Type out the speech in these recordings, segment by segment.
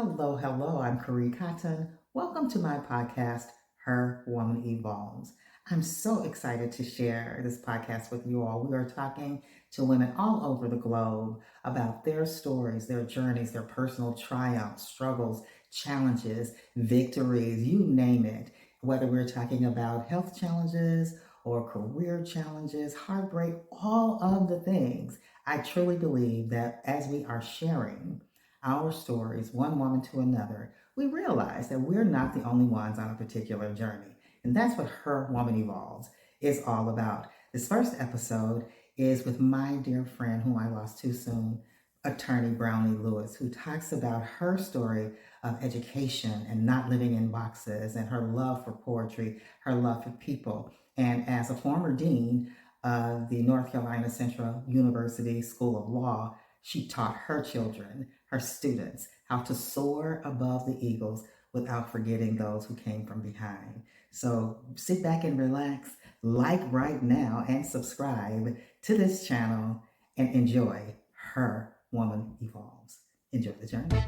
Hello, hello. I'm Karee Cotton. Welcome to my podcast, Her Woman Evolves. I'm so excited to share this podcast with you all. We are talking to women all over the globe about their stories, their journeys, their personal triumphs, struggles, challenges, victories, you name it. Whether we're talking about health challenges or career challenges, heartbreak, all of the things. I truly believe that as we are sharing, our stories, one woman to another, we realize that we're not the only ones on a particular journey. And that's what Her Woman Evolves is all about. This first episode is with my dear friend, whom I lost too soon, attorney Browne Lewis, who talks about her story of education and not living in boxes and her love for poetry, her love for people. And as a former dean of the North Carolina Central University School of Law, she taught her children, her students, how to soar above the eagles without forgetting those who came from behind. So sit back and relax, like right now, and subscribe to this channel and enjoy Her Woman Evolves. Enjoy the journey.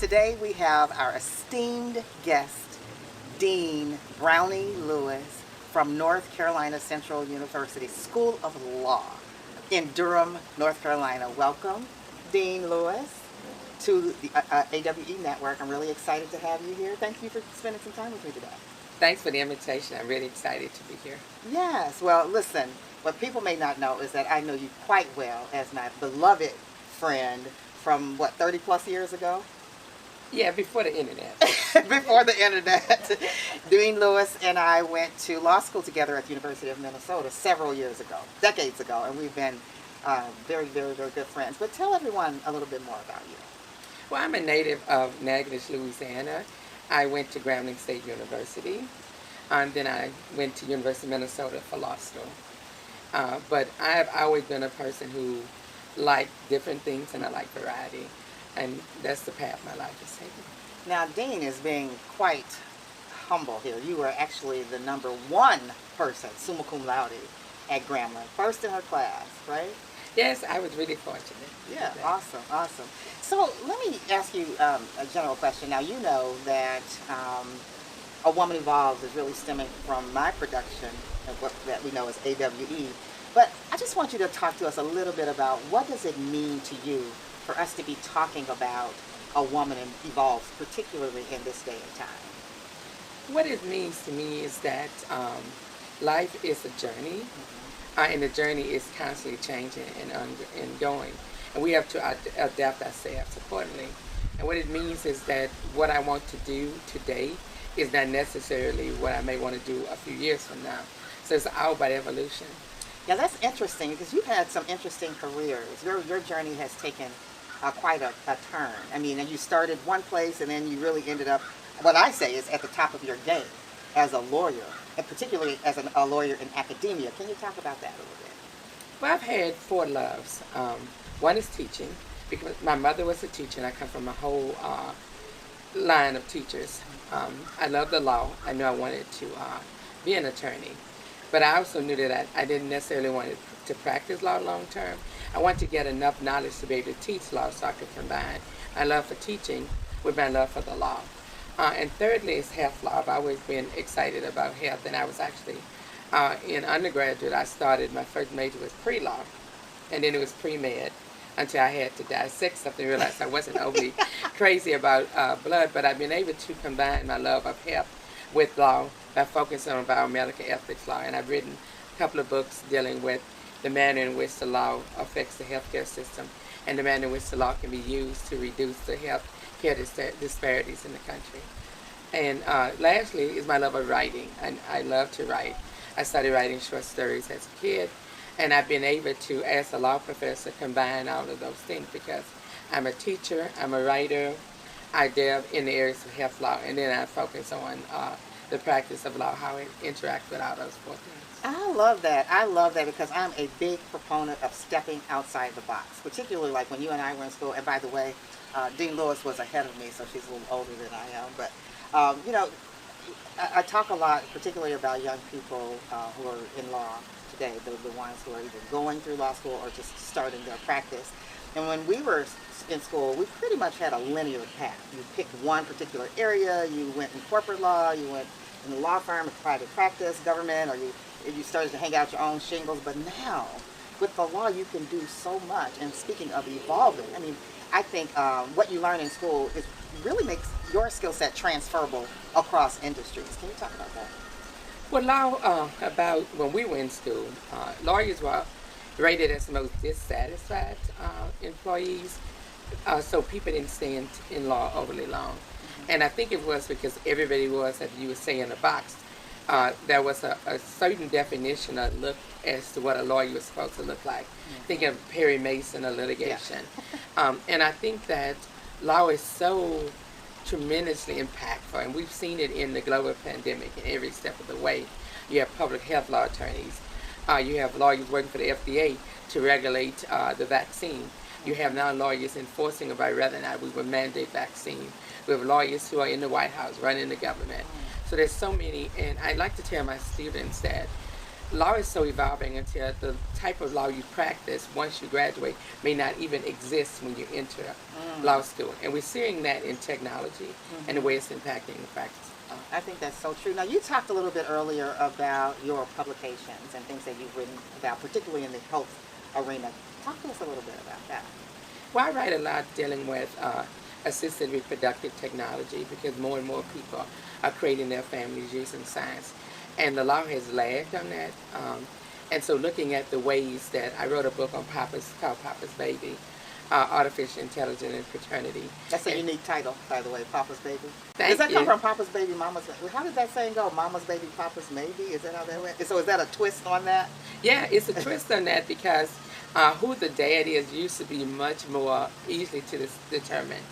Today we have our esteemed guest, Dean Browne Lewis from North Carolina Central University School of Law in Durham, North Carolina. Welcome, Dean Lewis, to the AWE Network. I'm really excited to have you here. Thank you for spending some time with me today. Thanks for the invitation. I'm really excited to be here. Yes, well, listen, what people may not know is that I know you quite well as my beloved friend from, 30 plus years ago? Yeah, before the internet. Before the internet. Dean Lewis and I went to law school together at the University of Minnesota several years ago, decades ago, and we've been very, very, very good friends. But tell everyone a little bit more about you. Well, I'm a native of Natchitoches, Louisiana. I went to Browne State University, and then I went to University of Minnesota for law school. But I've always been a person who liked different things, and I like variety. And that's the path my life has taken. Now, Dean is being quite humble here. You were actually the #1 person, summa cum laude, at Grambling. First in her class, right? Yes, I was really fortunate. Yeah, awesome, awesome. So let me ask you a general question. Now, you know that A Woman Evolves is really stemming from my production of what that we know as AWE. But I just want you to talk to us a little bit about what does it mean to you for us to be talking about a woman evolves, particularly in this day and time. What it means to me is that life is a journey, and the journey is constantly changing and going, and we have to adapt ourselves accordingly. And what it means is that what I want to do today is not necessarily what I may want to do a few years from now. So it's all about evolution. Yeah, that's interesting because you've had some interesting careers. Your journey has taken quite a turn. I mean, and you started one place and then you really ended up, what I say is at the top of your game as a lawyer, and particularly as a lawyer in academia. Can you talk about that a little bit? Well, I've had 4 loves. One is teaching, because my mother was a teacher and I come from a whole line of teachers. I love the law. I knew I wanted to be an attorney. But I also knew that I didn't necessarily want to practice law long term. I wanted to get enough knowledge to be able to teach law so I could combine my love for teaching with my love for the law. And thirdly is health law. I've always been excited about health, and I was actually in undergraduate. I started, my first major was pre-law, and then it was pre-med until I had to dissect something and realized I wasn't overly crazy about blood, but I've been able to combine my love of health with law by focusing on biomedical ethics law. And I've written a couple of books dealing with the manner in which the law affects the healthcare system and the manner in which the law can be used to reduce the healthcare disparities in the country. And lastly is my love of writing. I love to write. I started writing short stories as a kid, and I've been able to, as a law professor, combine all of those things because I'm a teacher, I'm a writer, I delve in the areas of health law, and then I focus on the practice of law, how it interacts with all those four things. I love that. I love that because I'm a big proponent of stepping outside the box, particularly like when you and I were in school. And by the way, Dean Lewis was ahead of me, so she's a little older than I am. But, you know, I talk a lot, particularly about young people who are in law today, the ones who are either going through law school or just starting their practice. And when we were in school, we pretty much had a linear path. You picked one particular area, you went in corporate law, you went in the law firm, private practice, government, or you started to hang out your own shingles. But now, with the law, you can do so much. And speaking of evolving, I mean, I think what you learn in school is really makes your skill set transferable across industries. Can you talk about that? Well, law, about when we were in school, lawyers were rated as the most dissatisfied employees, so people didn't stay in law overly long. And I think it was because everybody was, as you would say, in a box. There was a certain definition or look as to what a lawyer was supposed to look like. Think of Perry Mason or litigation. And I think that law is so tremendously impactful, and we've seen it in the global pandemic in every step of the way. You have public health law attorneys. You have lawyers working for the FDA to regulate the vaccine. You have now lawyers enforcing about whether or not we would mandate vaccine. We have lawyers who are in the White House running the government. So there's so many, and I like to tell my students that law is so evolving until the type of law you practice once you graduate may not even exist when you enter law school. And we're seeing that in technology and the way it's impacting the practice. I think that's so true. Now, you talked a little bit earlier about your publications and things that you've written about, particularly in the health arena. Talk to us a little bit about that. Well, I write a lot dealing with assisted reproductive technology because more and more people are creating their families using science. And the law has lagged on that. And so looking at the ways that I wrote a book on Papa's, called Papa's Baby, Artificial Intelligence and Paternity. That's a unique title, by the way, Papa's Baby. Thank Does that you. come from Papa's Baby, Mama's Baby? How did that saying go? Mama's Baby, Papa's Maybe? Is that how that went? So is that a twist on that? Yeah, it's a twist on that because who the dad is used to be much more easily to determine.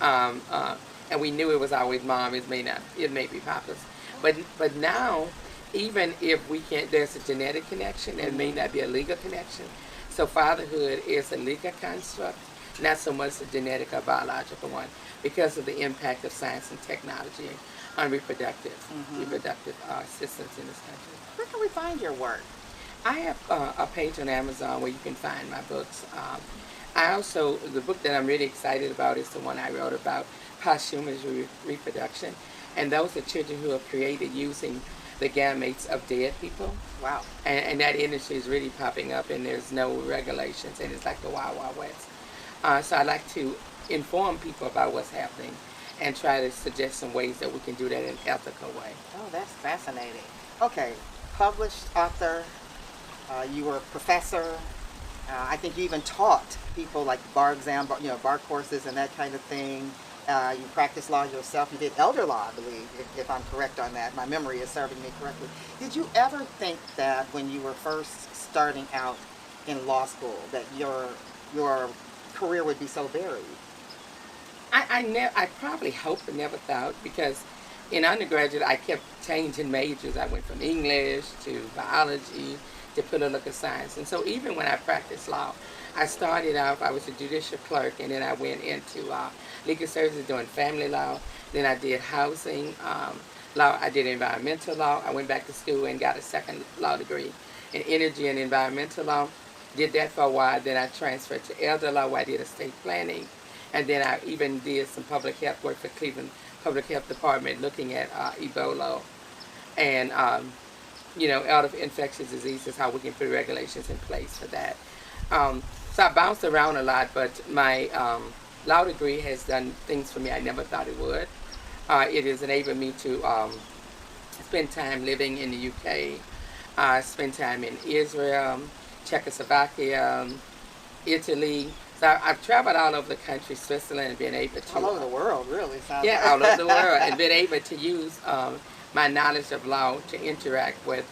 Yeah. And we knew it was always mom. It may be Papa's. But now, even if we can't, there's a genetic connection. There may not be a legal connection. So fatherhood is a legal construct, not so much a genetic or biological one, because of the impact of science and technology on reproductive systems in this country. Where can we find your work? I have a page on Amazon where you can find my books. I also, the book that I'm really excited about is the one I wrote about posthumous reproduction. And those are children who are created using the gametes of dead people. Wow. And that industry is really popping up, and there's no regulations, and it's like the Wild Wild West. So I like to inform people about what's happening and try to suggest some ways that we can do that in an ethical way. Oh, that's fascinating. Okay, published author, you were a professor. I think you even taught people like bar exam, bar courses and that kind of thing. You practiced law yourself. You did elder law, I believe, if I'm correct on that. My memory is serving me correctly. Did you ever think that when you were first starting out in law school that your career would be so varied? I probably hoped but never thought, because in undergraduate I kept changing majors. I went from English to biology to political science. And so even when I practiced law, I started off, I was a judicial clerk, and then I went into legal services doing family law. Then I did housing law. I did environmental law. I went back to school and got a second law degree in energy and environmental law. Did that for a while. Then I transferred to elder law, where I did estate planning. And then I even did some public health work for Cleveland Public Health Department, looking at Ebola and out of infectious diseases, how we can put regulations in place for that. So I bounced around a lot, but my law degree has done things for me I never thought it would. It has enabled me to spend time living in the UK, spend time in Israel, Czechoslovakia, Italy. So I've traveled all over the country, Switzerland, and been able to... All over the world, really. Yeah, all over the world, and been able to use my knowledge of law to interact with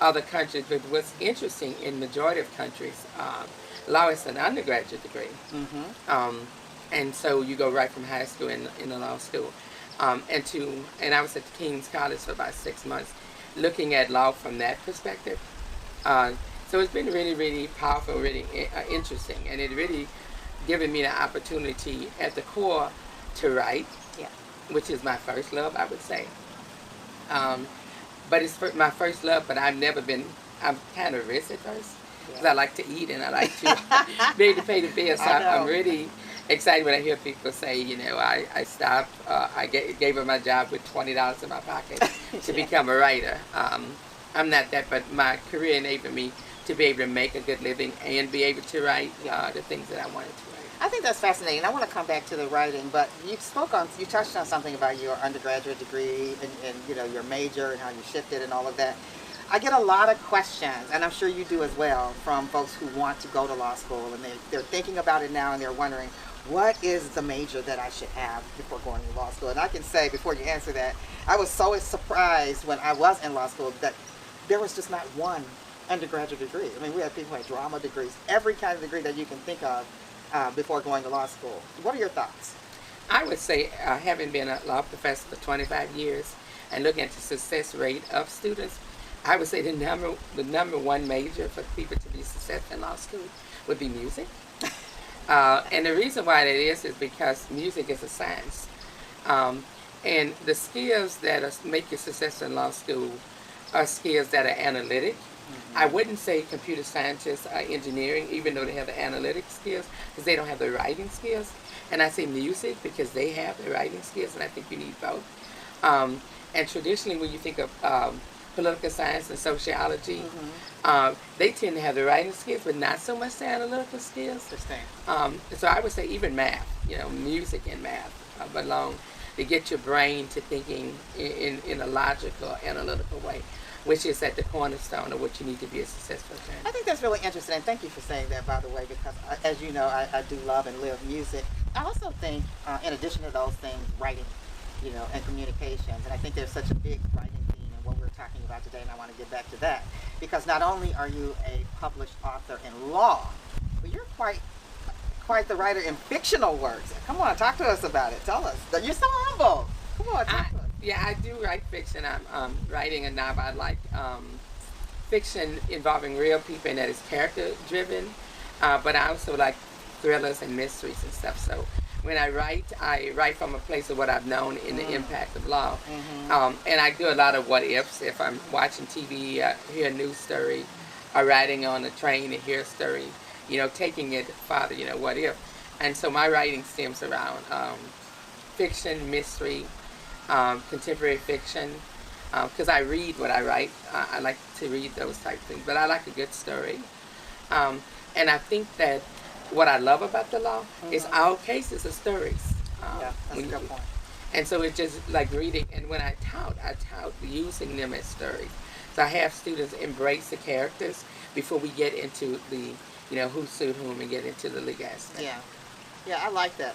other countries. But what's interesting, in majority of countries, law is an undergraduate degree. And so you go right from high school in the law school. And I was at the King's College for about 6 months, looking at law from that perspective. Uh, so it's been really, really powerful, really interesting, and it really given me the opportunity at the core to write, Yeah. which is my first love, I would say. Um, but it's my first love, but I'm kind of rich at first because Yeah. I like to eat and I like to be able to pay the bills. So I I'm know. really excited when I hear people say, I stopped, I gave up my job with $20 in my pocket to Yeah. become a writer. I'm not that, but my career enabled me to be able to make a good living and be able to write Yeah. the things that I wanted to write. I think that's fascinating. I want to come back to the writing, but you touched on something about your undergraduate degree and your major and how you shifted and all of that. I get a lot of questions, and I'm sure you do as well, from folks who want to go to law school, and they're thinking about it now, and they're wondering, what is the major that I should have before going to law school? And I can say, before you answer that, I was so surprised when I was in law school that there was just not one undergraduate degree. I mean, we had people who had drama degrees, every kind of degree that you can think of before going to law school. What are your thoughts? I would say, having been a law professor for 25 years and looking at the success rate of students, I would say the number one major for people to be successful in law school would be music. And the reason why that is because music is a science. Um, and the skills that make you successful in law school are skills that are analytic. I wouldn't say computer scientists or engineering, even though they have the analytic skills, because they don't have the writing skills. And I say music because they have the writing skills, and I think you need both. And traditionally, when you think of political science and sociology, they tend to have the writing skills, but not so much the analytical skills. Interesting. So I would say even math, music and math belong to get your brain to thinking in a logical, analytical way, which is at the cornerstone of what you need to be a successful attorney. I think that's really interesting, and thank you for saying that, by the way, because as you know, I do love and live music. I also think, in addition to those things, writing, and communications, and I think there's such a big writing theme in what we're talking about today, and I want to get back to that, because not only are you a published author in law, but you're quite the writer in fictional works. Come on, talk to us about it. Tell us. You're so humble. Come on, talk to us. Yeah, I do write fiction. I'm writing a novel. I like fiction involving real people and that is character driven, but I also like thrillers and mysteries and stuff. So when I write from a place of what I've known in the impact of law. And I do a lot of what ifs. If I'm watching TV, hear a news story, or riding on a train and hear a story, taking it farther, what if. And so my writing stems around fiction, mystery, contemporary fiction, because I read what I write. I like to read those type of things, but I like a good story. And I think that what I love about the law is all cases are stories. Yeah, that's a good point. And so it's just like reading, and when I tout using them as stories. So I have students embrace the characters before we get into the, who sued whom and get into the legal aspect. Yeah, I like that.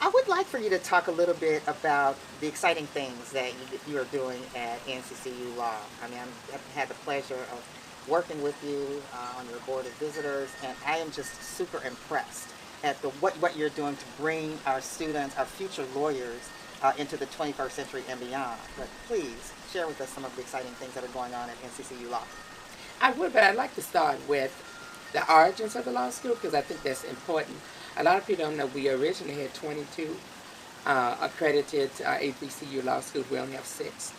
I would like for you to talk a little bit about the exciting things that you are doing at NCCU Law. I mean, I've had the pleasure of working with you on your board of visitors, and I am just super impressed at what you're doing to bring our students, our future lawyers, into the 21st century and beyond. But please share with us some of the exciting things that are going on at NCCU Law. I would, but I'd like to start with the origins of the law school because I think that's important. A lot of people don't know we originally had 22 accredited HBCU law schools. We only have 6.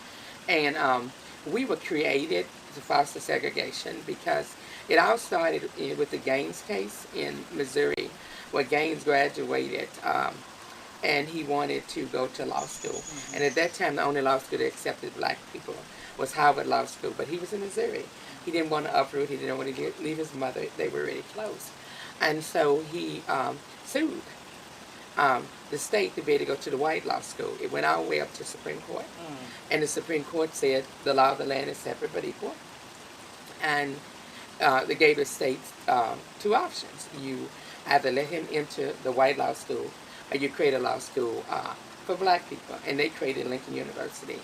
And we were created to foster segregation because it all started with the Gaines case in Missouri, where Gaines graduated and he wanted to go to law school. And at that time, the only law school that accepted black people was Harvard Law School, but he was in Missouri. He didn't want to uproot, he didn't want to leave his mother, they were really close. And so he sued the state to be able to go to the white law school. It went all the way up to Supreme Court. And the Supreme Court said the law of the land is separate but equal. And they gave the states 2 options. You either let him into the white law school or you create a law school for black people. And they created Lincoln University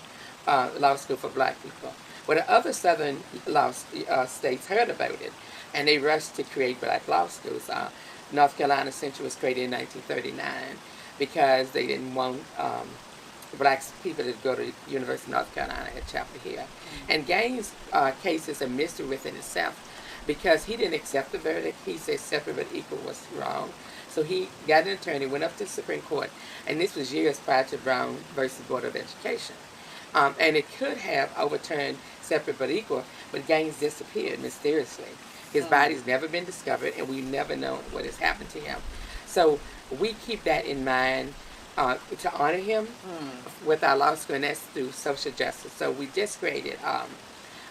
law school for black people. Well, the other southern law states heard about it, and they rushed to create black law schools. North Carolina Central was created in 1939 because they didn't want black people that go to University of North Carolina at Chapel Hill. And Gaines' case is a mystery within itself because he didn't accept the verdict. He said separate but equal was wrong. So he got an attorney, went up to the Supreme Court, and this was years prior to Browne versus Board of Education. And it could have overturned separate but equal, but Gaines disappeared mysteriously. His body's never been discovered, and we never know what has happened to him. So we keep that in mind to honor him with our law school, and that's through social justice. So we just created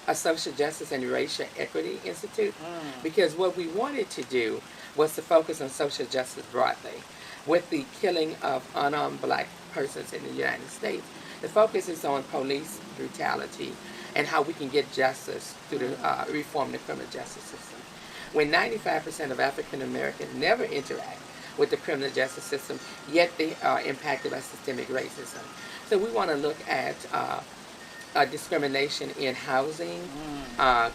a social justice and racial equity institute because what we wanted to do was to focus on social justice broadly. With the killing of unarmed black persons in the United States, the focus is on police brutality and how we can get justice through the reform the criminal justice system. When 95% of African Americans never interact with the criminal justice system, yet they are impacted by systemic racism. So we want to look at discrimination in housing,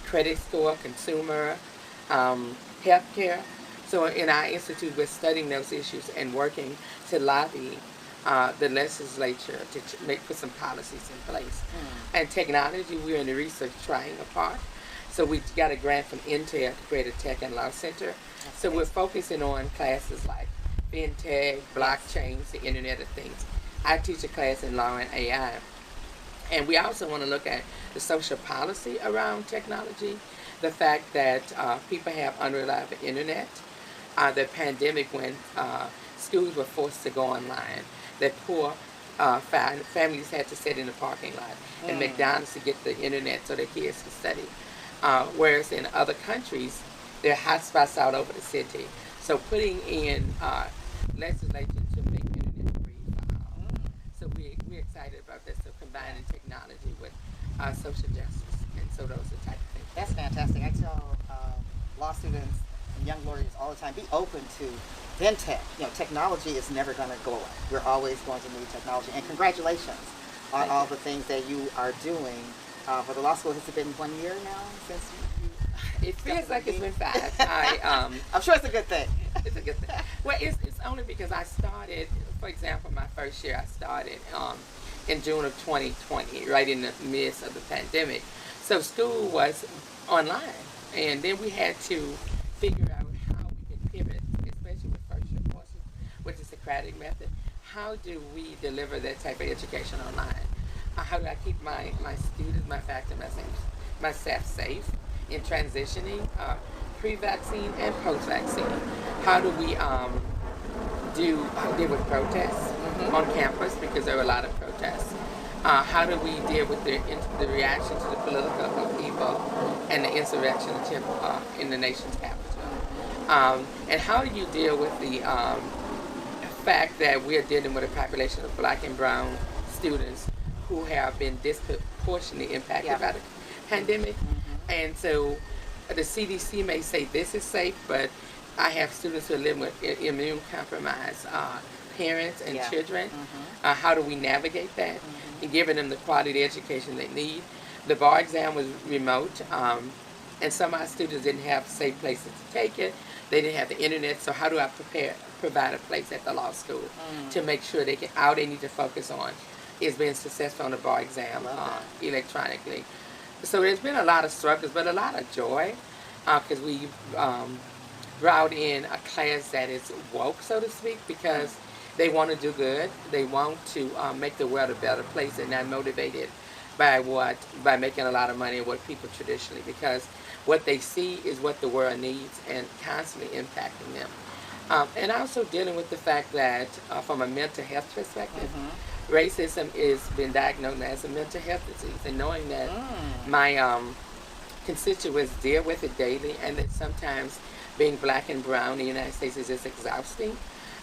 credit score, consumer, health care. So in our institute, we're studying those issues and working to lobby the legislature to put some policies in place. And technology, we're in the research triangle part. So we got a grant from Intel to create a tech and law center. So we're focusing on classes like fintech, blockchains, the Internet of Things. I teach a class in law and AI. And we also want to look at the social policy around technology, the fact that people have unreliable internet, the pandemic when schools were forced to go online, that poor families had to sit in the parking lot and McDonald's to get the internet so their kids could study. Whereas in other countries, there are hotspots all over the city. So putting in legislation to make internet free for all. So we're excited about this, so combining technology with social justice. And so those are the type of things. That's fantastic. I tell law students and young lawyers all the time, be open to fintech. You know, technology is never going to go away. We're always going to need technology. And congratulations on all the things that you are doing for the law school. Has it been 1 year now since you It feels like it's been 5. I'm sure it's a good thing. It's a good thing. Well, it's only because I started, for example, my first year I started in June of 2020, right in the midst of the pandemic. So school was online, and then we had to figure out how we could pivot, especially with first year courses, with the Socratic method. How do we deliver that type of education online? How do I keep my students, my faculty, my staff safe in transitioning pre-vaccine and post-vaccine? How do we deal with protests on campus, because there were a lot of protests? How do we deal with the reaction to the political upheaval and the insurrection attempt in the nation's capital? And how do you deal with the fact that we're dealing with a population of black and brown students who have been disproportionately impacted by the pandemic? And so the CDC may say this is safe, but I have students who are living with immune compromised parents and children. How do we navigate that and giving them the quality education they need? The bar exam was remote, and some of our students didn't have safe places to take it. They didn't have the internet, so how do I provide a place at the law school to make sure all they need to focus on is being successful on the bar exam electronically? So there's been a lot of struggles, but a lot of joy, because we brought in a class that is woke, so to speak, because they want to do good. They want to make the world a better place. They're not motivated by making a lot of money or what people traditionally, because what they see is what the world needs and constantly impacting them. And also dealing with the fact that from a mental health perspective, racism is been diagnosed as a mental health disease, and knowing that my constituents deal with it daily, and that sometimes being black and brown in the United States is just exhausting,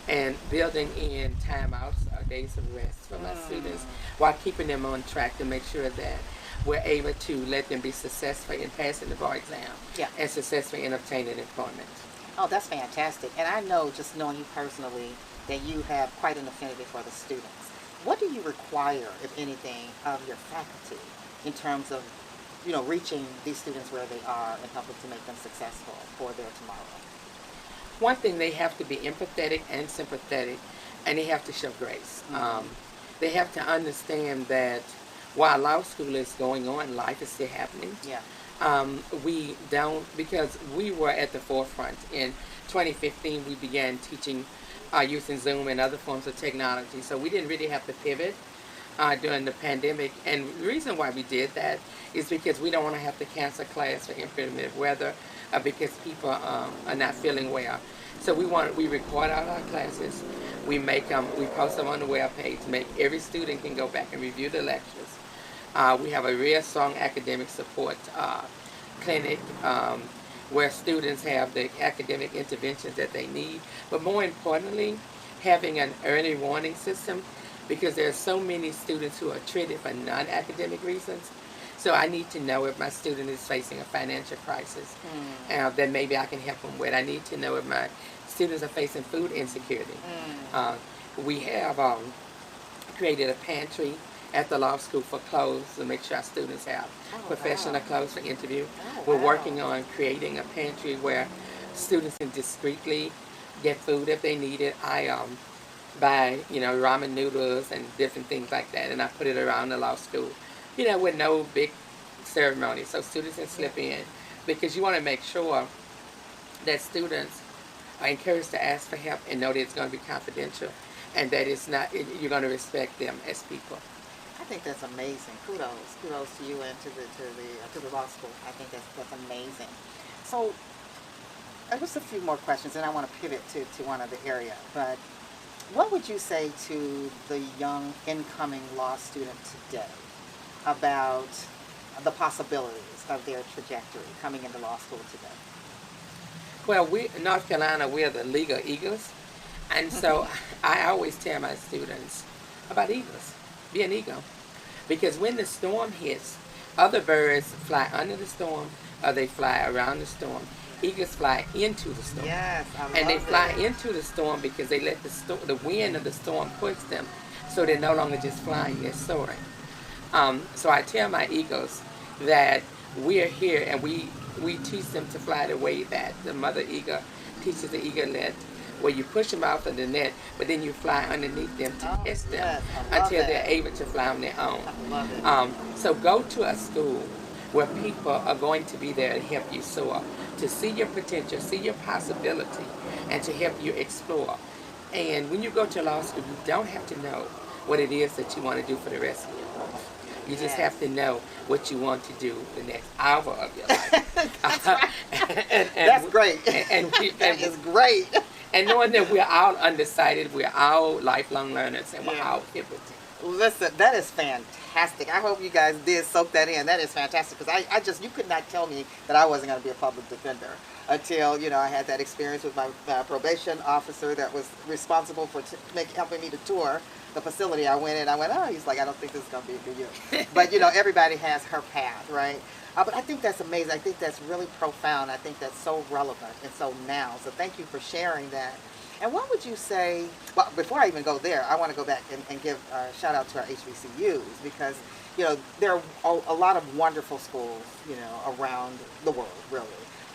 and building in timeouts or days of rest for my students while keeping them on track to make sure that we're able to let them be successful in passing the bar exam and successful in obtaining employment. Oh, that's fantastic. And I know, just knowing you personally, that you have quite an affinity for the students. What do you require, if anything, of your faculty in terms of, you know, reaching these students where they are and helping to make them successful for their tomorrow? One thing, they have to be empathetic and sympathetic, and they have to show grace. they have to understand that while law school is going on, life is still happening. Yeah. We don't, because we were at the forefront. In 2015, we began teaching using Zoom and other forms of technology. So we didn't really have to pivot during the pandemic. And the reason why we did that is because we don't want to have to cancel class for inclement weather, because people are not feeling well. So we record all our classes, we post them on the web page, make every student can go back and review the lectures. We have a real strong academic support clinic where students have the academic interventions that they need. But more importantly, having an early warning system, because there are so many students who are treated for non-academic reasons. So I need to know if my student is facing a financial crisis that maybe I can help them with. I need to know if my students are facing food insecurity. We have created a pantry at the law school for clothes to make sure our students have professional clothes for interview. We're working on creating a pantry where students can discreetly get food if they need it. I buy, ramen noodles and different things like that, and I put it around the law school, with no big ceremony, so students can slip in, because you want to make sure that students are encouraged to ask for help and know that it's going to be confidential, and that you're going to respect them as people. I think that's amazing. Kudos to you and to the law school. I think that's amazing. So, just a few more questions, and I want to pivot to one other area. But what would you say to the young incoming law student today about the possibilities of their trajectory coming into law school today? Well, in North Carolina, we're the legal eagles, and so I always tell my students about eagles. Be an eagle, because when the storm hits, other birds fly under the storm or they fly around the storm. Eagles fly into the storm. Yes, I love and they fly it. into the storm because they let the wind of the storm push them, so they're no longer just flying, they're soaring. So I tell my eagles that we're here, and we teach them to fly the way that the mother eagle teaches the eaglet, where you push them out of the net, but then you fly underneath them to test them until they're able to fly on their own. I love it. So go to a school where people are going to be there to help you soar, to see your potential, see your possibility, and to help you explore. And when you go to law school, you don't have to know what it is that you want to do for the rest of your life. You just have to know what you want to do the next hour of your life. That's right. That's great. That is great. And knowing that we're all undecided, we're all lifelong learners, and we're all pivoting. Listen, that is fantastic. I hope you guys did soak that in. That is fantastic, because you could not tell me that I wasn't going to be a public defender until, I had that experience with my probation officer that was responsible for helping me to tour the facility. I went in, he's like, I don't think this is going to be for you. But, everybody has her path, right? But I think that's amazing. I think that's really profound. I think that's so relevant and so now. So thank you for sharing that. And what would you say, well, before I even go there, I want to go back and give a shout out to our HBCUs, because, there are a lot of wonderful schools, around the world, really.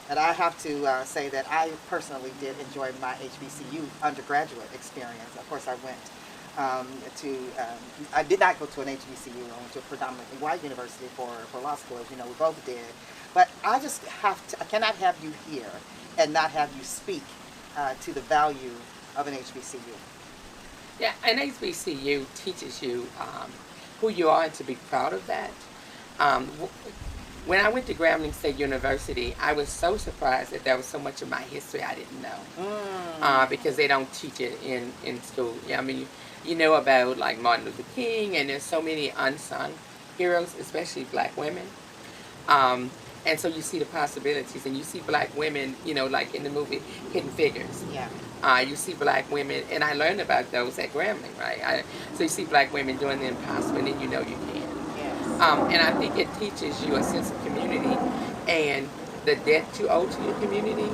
And I have to say that I personally did enjoy my HBCU undergraduate experience. Of course, I went I did not go to an HBCU. I went to a predominantly white university for law school, as we both did. But I cannot have you here and not have you speak to the value of an HBCU. Yeah, an HBCU teaches you who you are and to be proud of that. When I went to Grambling State University, I was so surprised that there was so much of my history I didn't know, because they don't teach it in school. Yeah, I mean, you know about like Martin Luther King, and there's so many unsung heroes, especially black women. And so you see the possibilities, and you see black women, like in the movie Hidden Figures. Yeah. You see black women, and I learned about those at Grambling, right? So you see black women doing the impossible, and then you know you can. Yes. And I think it teaches you a sense of community and the debt you owe to your community,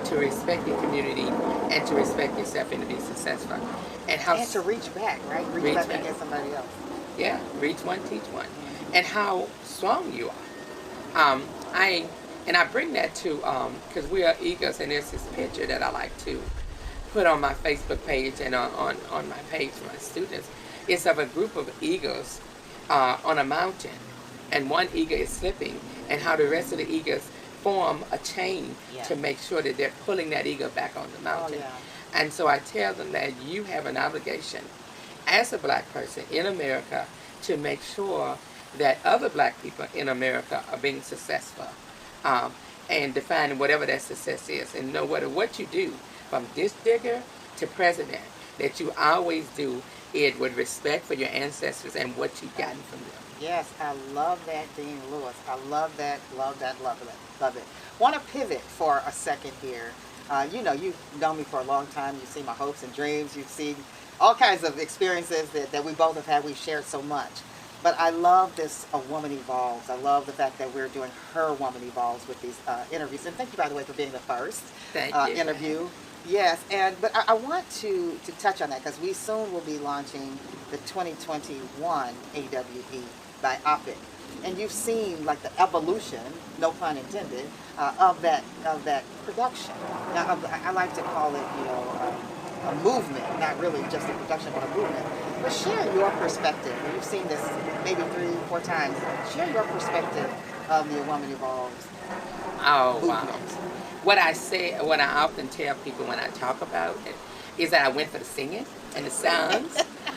to respect your community, and to respect yourself and to be successful. And to reach back, right? Reach back against somebody else. Yeah, reach one, teach one. And how strong you are. I bring that to, because we are eagles, and there's this picture that I like to put on my Facebook page and on my page for my students. It's of a group of eagles on a mountain, and one eagle is slipping, and how the rest of the eagles form a chain Yeah. to make sure that they're pulling that eagle back on the Oh mountain. yeah. And so I tell them that you have an obligation as a black person in America to make sure that other black people in America are being successful, um, and defining whatever that success is. And no matter what you do, from district digger to president, that you always do it with respect for your ancestors and what you've gotten from them. Yes, I love that, Dean Lewis. I love that, love that, love it, love it. Want to pivot for a second here. You know, you've known me for a long time. You've seen my hopes and dreams. You've seen all kinds of experiences that we both have had. We've shared so much. But I love this A Woman Evolves. I love the fact that we're doing Her Woman Evolves with these interviews. And thank you, by the way, for being the first Thank you. interview. Yes, but I want to touch on that because we soon will be launching the 2021 AWE by OPIC. And you've seen like the evolution, no pun intended, of that production. Now I like to call it, you know, a movement, not really just a production, but a movement. But share your perspective. You've seen this maybe 3-4 times. Share your perspective of the A Woman Evolves Oh, wow. movement. What I often tell people when I talk about it is that I went for the singing and the sounds,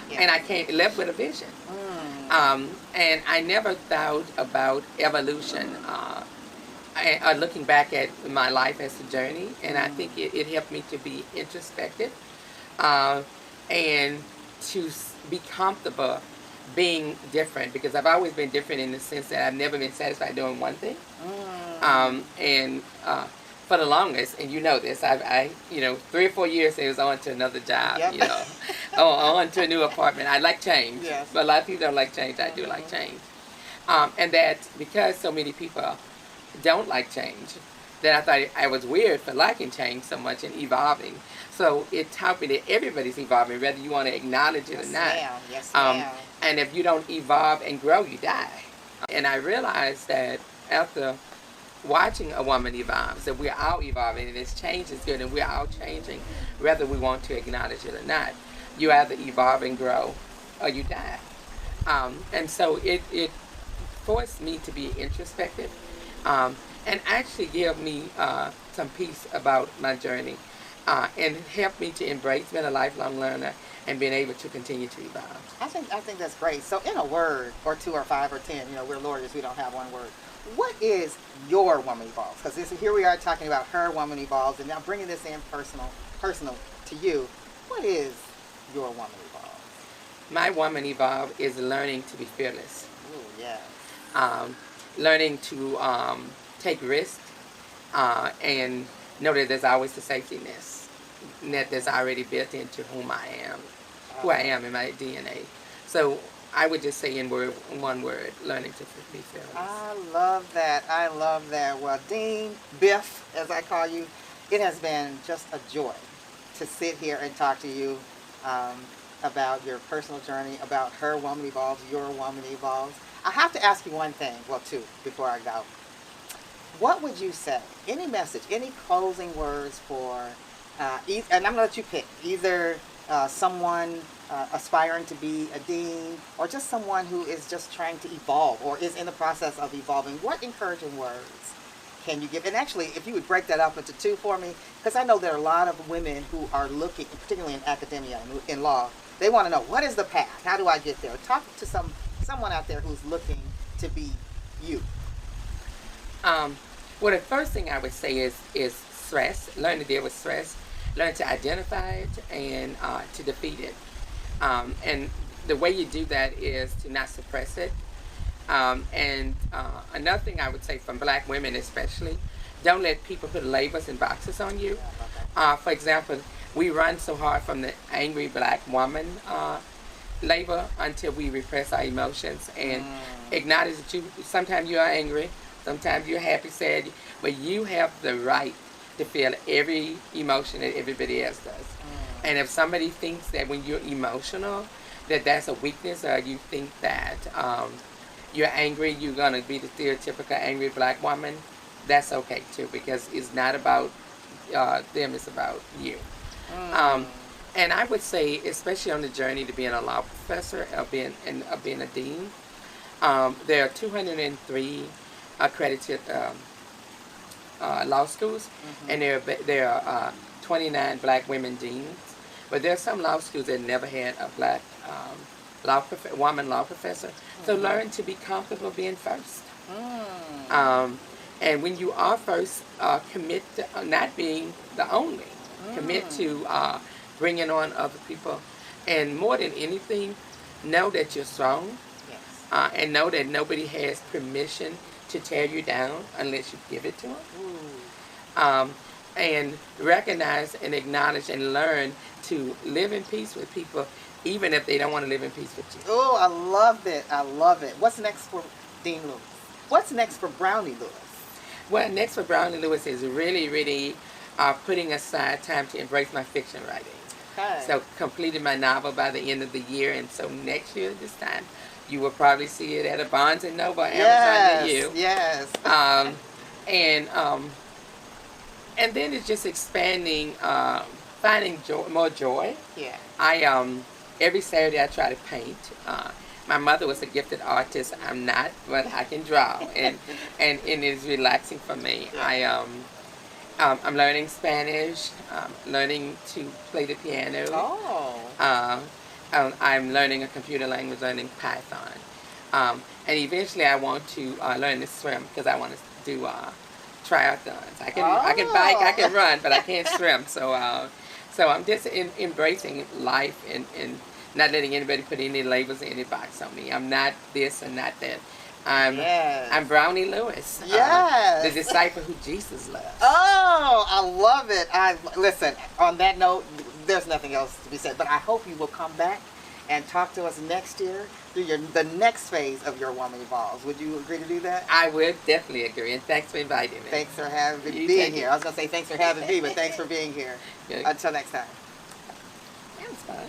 Yeah. and I came left with a vision. And I never thought about evolution, looking back at my life as a journey, and I think it helped me to be introspective, and to be comfortable being different, because I've always been different in the sense that I've never been satisfied doing one thing. And for the longest, and you know this, I 3 or 4 years it was on to another job, Yep. you know, on to a new apartment. I like change, Yes. but a lot of people don't like change. I do like change, and that because so many people don't like change, that I thought I was weird for liking change so much and evolving. So it taught me that everybody's evolving, whether you want to acknowledge it Yes, or not. ma'am. Yes, Um, ma'am. and if you don't evolve and grow, you die. And I realized that after watching A Woman Evolves, that we're all evolving, and this change is good, and we're all changing, whether we want to acknowledge it or not. You either evolve and grow, or you die. And so it forced me to be introspective, and actually give me some peace about my journey, and helped me to embrace being a lifelong learner and being able to continue to evolve. I think that's great. So in a word or 2 or 5 or 10, you know, we're lawyers, we don't have one word. What is your Woman Evolves? Because here we are talking about Her Woman Evolves, and now bringing this in personal to you. What is your Woman Evolves? My Woman Evolve is learning to be fearless, Ooh, yes. learning to take risks, and know that there's always a safety net that's already built into who I am in my DNA. So I would just say in one word, learning to be fearless. I love that. I love that. Well, Dean, Biff, as I call you, it has been just a joy to sit here and talk to you about your personal journey, about Her Woman Evolves, your Woman Evolves. I have to ask you one thing, well, two, before I go. What would you say? Any message, any closing words for, and I'm going to let you pick, either someone aspiring to be a dean, or just someone who is just trying to evolve or is in the process of evolving. What encouraging words can you give? And actually, if you would break that up into 2 for me, because I know there are a lot of women who are looking, particularly in academia and in law, they want to know, what is the path? How do I get there? Talk to someone out there who's looking to be you. Well, the first thing I would say is stress. Learn to deal with stress. Learn to identify it and to defeat it. And the way you do that is to not suppress it. And another thing I would say from black women especially, don't let people put labels and boxes on you. For example, we run so hard from the angry black woman label until we repress our emotions and acknowledge that sometimes you are angry, sometimes you're happy, sad, but you have the right to feel every emotion that everybody else does. And if somebody thinks that when you're emotional, that's a weakness, or you think that you're angry, you're going to be the stereotypical angry black woman, that's okay too, because it's not about them, it's about you. And I would say, especially on the journey to being a law professor or being a dean, there are 203 accredited law schools, and there are 29 black women deans. But there are some law schools that never had a black woman law professor. So learn to be comfortable being first. And when you are first, commit to not being the only. Commit to bringing on other people. And more than anything, know that you're strong. Yes. And know that nobody has permission to tear you down unless you give it to them. And recognize and acknowledge and learn to live in peace with people, even if they don't want to live in peace with you. Oh, I love it. I love it. What's next for Dean Lewis? What's next for Brownie Lewis? Well, next for Browne Lewis is really, really putting aside time to embrace my fiction writing. Okay. So completed my novel by the end of the year, and so next year this time, you will probably see it at a Barnes and Noble, Amazon near you. Yes. And then it's just expanding, finding more joy. Yeah. I every Saturday I try to paint. My mother was a gifted artist. I'm not, but I can draw, and it is relaxing for me. Yeah. I'm learning Spanish. Learning to play the piano. Oh. I'm learning a computer language, learning Python, and eventually I want to learn to swim because I want to do triathlons. I can bike, I can run, but I can't swim. So I'm just embracing life and not letting anybody put any labels in any box on me. I'm not this and not that. I'm Brownie Lewis. Yes. The disciple who Jesus loves. Oh, I love it. Listen, on that note, there's nothing else to be said, but I hope you will come back and talk to us next year through the next phase of Your Woman Evolves. Would you agree to do that? I would definitely agree, and thanks for inviting me. Thanks for being here. I was going to say thanks for having me, but thanks for being here. Good. Until next time. That was fun.